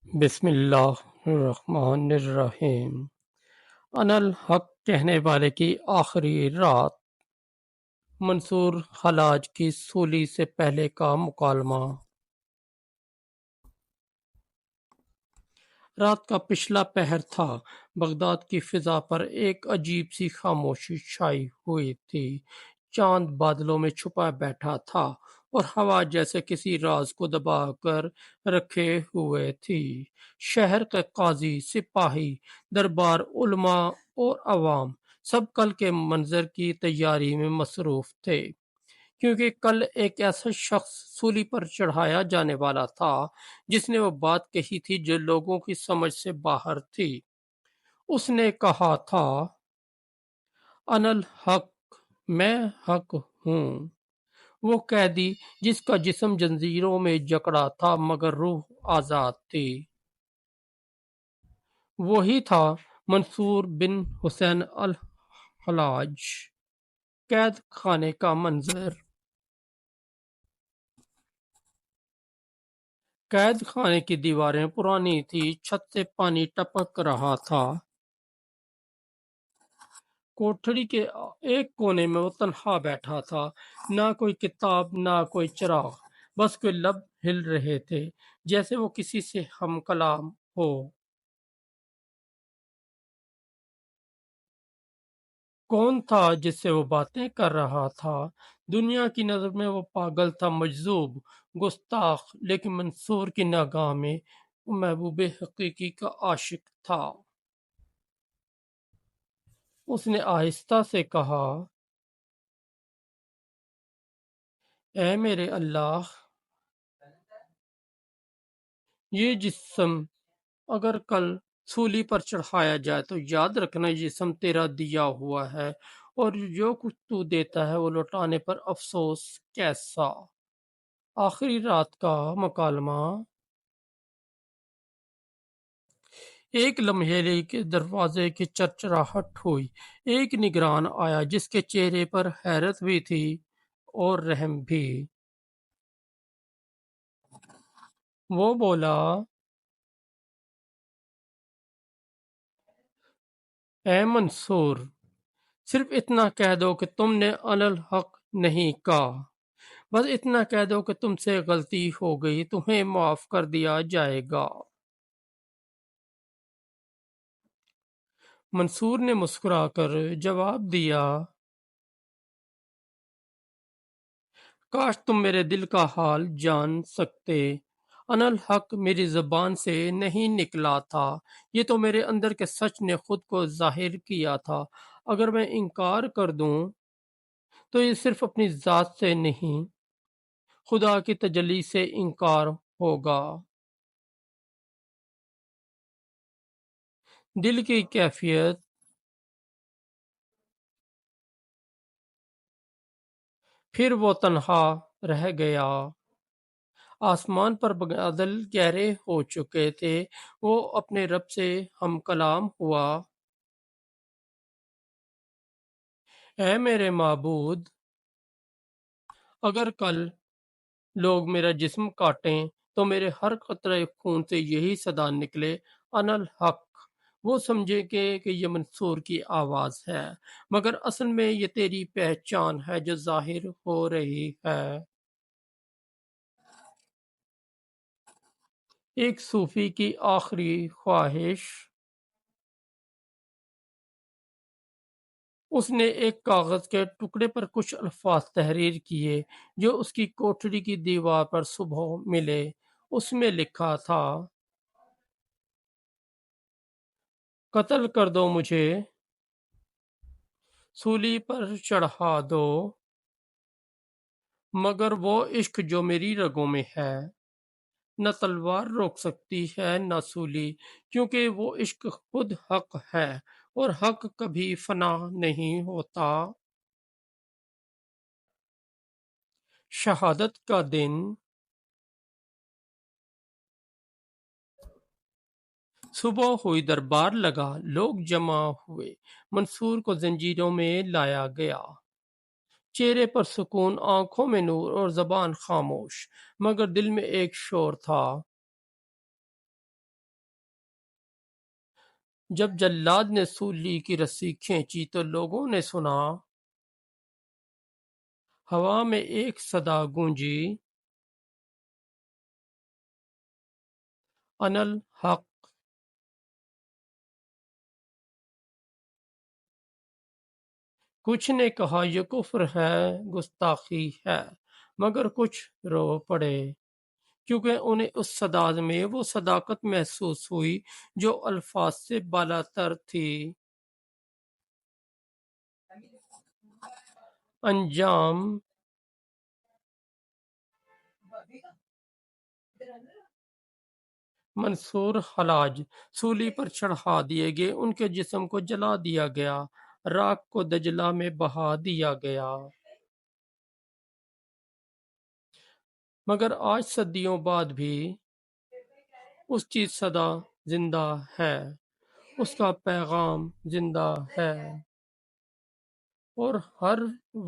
بسم اللہ الرحمن الرحیم۔ انا الحق کہنے والے کی آخری رات، منصور حلاج کی سولی سے پہلے کا مکالمہ۔ رات کا پچھلا پہر تھا۔ بغداد کی فضا پر ایک عجیب سی خاموشی چھائی ہوئی تھی۔ چاند بادلوں میں چھپا بیٹھا تھا اور ہوا جیسے کسی راز کو دبا کر رکھے ہوئے تھی۔ شہر کے قاضی، سپاہی، دربار، علماء اور عوام سب کل کے منظر کی تیاری میں مصروف تھے، کیونکہ کل ایک ایسا شخص سولی پر چڑھایا جانے والا تھا جس نے وہ بات کہی تھی جو لوگوں کی سمجھ سے باہر تھی۔ اس نے کہا تھا، انا الحق، میں حق ہوں۔ وہ قیدی جس کا جسم زنجیروں میں جکڑا تھا مگر روح آزاد تھی، وہی تھا منصور بن حسین الحلاج۔ قید خانے کا منظر۔ قید خانے کی دیواریں پرانی تھی، چھت سے پانی ٹپک رہا تھا۔ کوٹھڑی کے ایک کونے میں وہ تنہا بیٹھا تھا، نہ کوئی کتاب، نہ کوئی چراغ، بس کوئی لب ہل رہے تھے جیسے وہ کسی سے ہم کلام ہو۔ کون تھا جس سے وہ باتیں کر رہا تھا؟ دنیا کی نظر میں وہ پاگل تھا، مجذوب، گستاخ، لیکن منصور کی نگاہ میں وہ محبوب حقیقی کا عاشق تھا۔ اس نے آہستہ سے کہا، اے میرے اللہ، یہ جسم اگر کل سولی پر چڑھایا جائے تو یاد رکھنا یہ جسم تیرا دیا ہوا ہے، اور جو کچھ تو دیتا ہے وہ لوٹانے پر افسوس کیسا۔ آخری رات کا مکالمہ۔ ایک لمحے کے دروازے کی چرچراہٹ ہوئی۔ ایک نگران آیا جس کے چہرے پر حیرت بھی تھی اور رحم بھی۔ وہ بولا، اے منصور، صرف اتنا کہہ دو کہ تم نے علی الحق نہیں کہا۔ بس اتنا کہہ دو کہ تم سے غلطی ہو گئی، تمہیں معاف کر دیا جائے گا۔ منصور نے مسکرا کر جواب دیا، کاش تم میرے دل کا حال جان سکتے۔ انا الحق میری زبان سے نہیں نکلا تھا، یہ تو میرے اندر کے سچ نے خود کو ظاہر کیا تھا۔ اگر میں انکار کر دوں تو یہ صرف اپنی ذات سے نہیں، خدا کی تجلی سے انکار ہوگا۔ دل کی کیفیت۔ پھر وہ تنہا رہ گیا۔ آسمان پر بادل گہرے ہو چکے تھے۔ وہ اپنے رب سے ہم کلام ہوا، اے میرے معبود، اگر کل لوگ میرا جسم کاٹیں تو میرے ہر قطرے خون سے یہی صدا نکلے، انا الحق۔ وہ سمجھے کہ یہ منصور کی آواز ہے، مگر اصل میں یہ تیری پہچان ہے جو ظاہر ہو رہی ہے۔ ایک صوفی کی آخری خواہش۔ اس نے ایک کاغذ کے ٹکڑے پر کچھ الفاظ تحریر کیے جو اس کی کوٹھڑی کی دیوار پر صبح ملے۔ اس میں لکھا تھا، قتل کر دو مجھے، سولی پر چڑھا دو، مگر وہ عشق جو میری رگوں میں ہے، نہ تلوار روک سکتی ہے نہ سولی، کیونکہ وہ عشق خود حق ہے اور حق کبھی فنا نہیں ہوتا۔ شہادت کا دن۔ صبح ہوئی، دربار لگا، لوگ جمع ہوئے، منصور کو زنجیروں میں لایا گیا۔ چہرے پر سکون، آنکھوں میں نور اور زبان خاموش، مگر دل میں ایک شور تھا۔ جب جلاد نے سولی کی رسی کھینچی تو لوگوں نے سنا، ہوا میں ایک صدا گونجی، انا الحق۔ کچھ نے کہا یہ کفر ہے، گستاخی ہے، مگر کچھ رو پڑے، کیونکہ انہیں اس صدا میں وہ صداقت محسوس ہوئی جو الفاظ سے بالاتر تھی۔ انجام: منصور حلاج سولی پر چڑھا دیے گئے، ان کے جسم کو جلا دیا گیا، راکھ کو دجلہ میں بہا دیا گیا۔ مگر آج صدیوں بعد بھی اس کی صدا زندہ ہے، اس کا پیغام زندہ ہے، اور ہر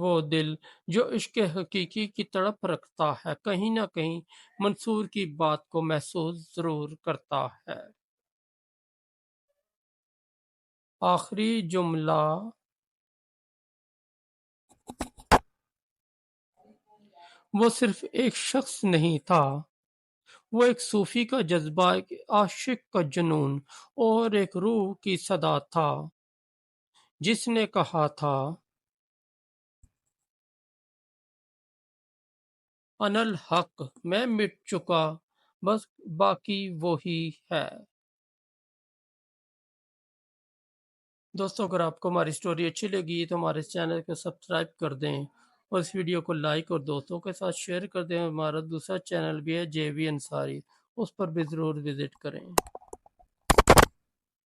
وہ دل جو عشق حقیقی کی تڑپ رکھتا ہے کہیں نہ کہیں منصور کی بات کو محسوس ضرور کرتا ہے۔ آخری جملہ: وہ صرف ایک شخص نہیں تھا، وہ ایک صوفی کا جذبہ، ایک عاشق کا جنون، اور ایک روح کی صدا تھا جس نے کہا تھا، انا الحق، میں مٹ چکا، بس باقی وہی ہے۔ دوستوں اگر آپ کو ہماری سٹوری اچھی لگی تو ہمارے چینل کو سبسکرائب کر دیں، اور اس ویڈیو کو لائک اور دوستوں کے ساتھ شیئر کر دیں۔ ہمارا دوسرا چینل بھی ہے جے وی انصاری، اس پر بھی ضرور وزٹ کریں۔